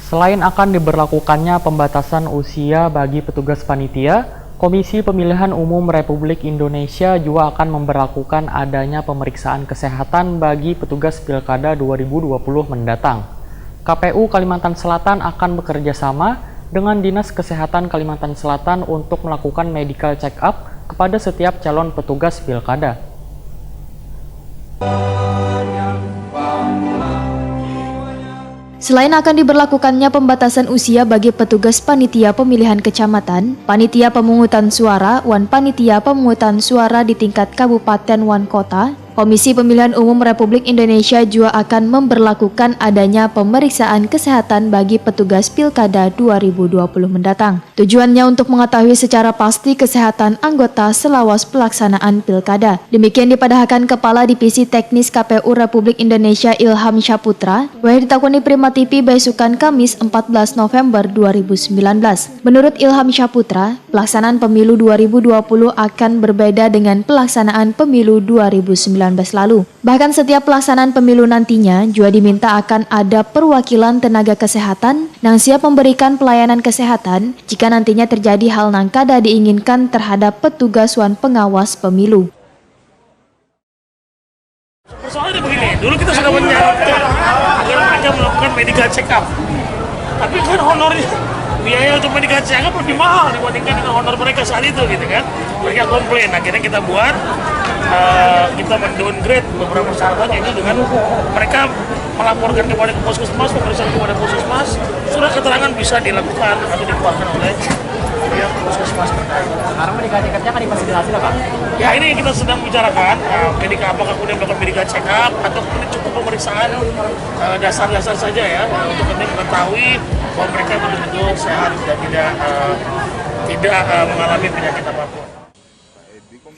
Selain akan diberlakukannya pembatasan usia bagi petugas panitia, Komisi Pemilihan Umum Republik Indonesia juga akan memberlakukan adanya pemeriksaan kesehatan bagi petugas Pilkada 2020 mendatang. KPU Kalimantan Selatan akan bekerja sama dengan Dinas Kesehatan Kalimantan Selatan untuk melakukan medical check-up kepada setiap calon petugas Pilkada. Selain akan diberlakukannya pembatasan usia bagi petugas panitia pemilihan kecamatan, panitia pemungutan suara, wan panitia pemungutan suara di tingkat kabupaten wan kota, Komisi Pemilihan Umum Republik Indonesia juga akan memberlakukan adanya pemeriksaan kesehatan bagi petugas Pilkada 2020 mendatang. Tujuannya untuk mengetahui secara pasti kesehatan anggota selawas pelaksanaan Pilkada. Demikian dipadahkan Kepala Divisi Teknis KPU Republik Indonesia Ilham Syaputra, yang ditakuni Prima TV besukan Kamis 14 November 2019. Menurut Ilham Syaputra, pelaksanaan pemilu 2020 akan berbeda dengan pelaksanaan pemilu 2019 lalu. Bahkan setiap pelaksanaan pemilu nantinya juga diminta akan ada perwakilan tenaga kesehatan yang siap memberikan pelayanan kesehatan jika nantinya terjadi hal yang kada diinginkan terhadap petugas wan pengawas pemilu. Persoalannya begini, dulu kita sudah menyarankan agar mereka melakukan medical check-up. Tapi kan honornya, biaya untuk medical check-up lebih mahal dibandingkan dengan honor mereka saat itu gitu kan. Mereka komplain, akhirnya kita buat, kita mendowngrade beberapa syarat itu dengan mereka melaporkan kepada puskesmas, pemeriksaan kepada puskesmas, surat keterangan bisa dilakukan atau dikeluarkan oleh pihak puskesmas terkait. Sekarang medical check-up-nya kan difasilitasi lah Pak? Ya ini kita sedang bicarakan, apakah kemudian melakukan medical check-up atau kemudian cukup pemeriksaan dasar-dasar saja ya, untuk mengetahui bahwa mereka betul-betul sehat dan tidak mengalami penyakit apapun.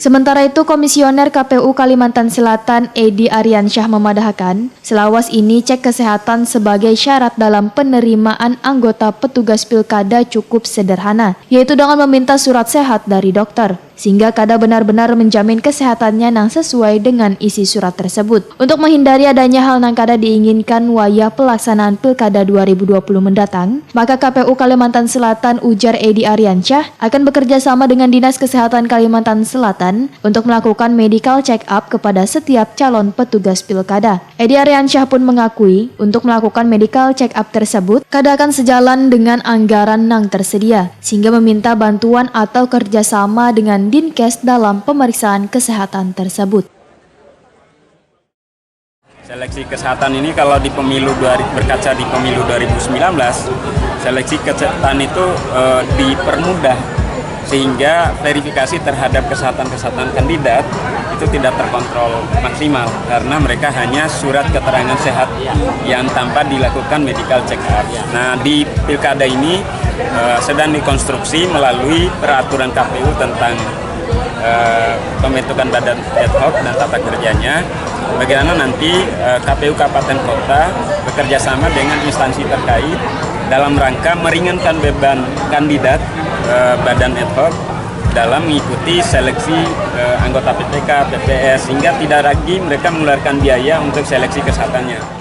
Sementara itu, Komisioner KPU Kalimantan Selatan Edi Aryansyah memadahkan, selawas ini cek kesehatan sebagai syarat dalam penerimaan anggota petugas pilkada cukup sederhana, yaitu dengan meminta surat sehat dari dokter, sehingga kada benar-benar menjamin kesehatannya yang sesuai dengan isi surat tersebut. Untuk menghindari adanya hal yang kada diinginkan wayah pelaksanaan Pilkada 2020 mendatang, maka KPU Kalimantan Selatan, ujar Edi Aryansyah, akan bekerja sama dengan Dinas Kesehatan Kalimantan Selatan untuk melakukan medical check-up kepada setiap calon petugas pilkada. Edi Aryansyah pun mengakui untuk melakukan medical check-up tersebut kada akan sejalan dengan anggaran yang tersedia, sehingga meminta bantuan atau kerjasama dengan Dinkes dalam pemeriksaan kesehatan tersebut. Seleksi kesehatan ini kalau di berkaca di pemilu 2019, seleksi kesehatan itu dipermudah sehingga verifikasi terhadap kesehatan kandidat itu tidak terkontrol maksimal karena mereka hanya surat keterangan sehat yang tanpa dilakukan medical check-up. Nah, di pilkada ini sedang dikonstruksi melalui peraturan KPU tentang pembentukan badan ad hoc dan tata kerjanya, bagaimana nanti KPU Kabupaten Kota bekerja sama dengan instansi terkait dalam rangka meringankan beban kandidat badan ad hoc dalam mengikuti seleksi anggota PPK, PPS, sehingga tidak lagi mereka mengeluarkan biaya untuk seleksi kesehatannya.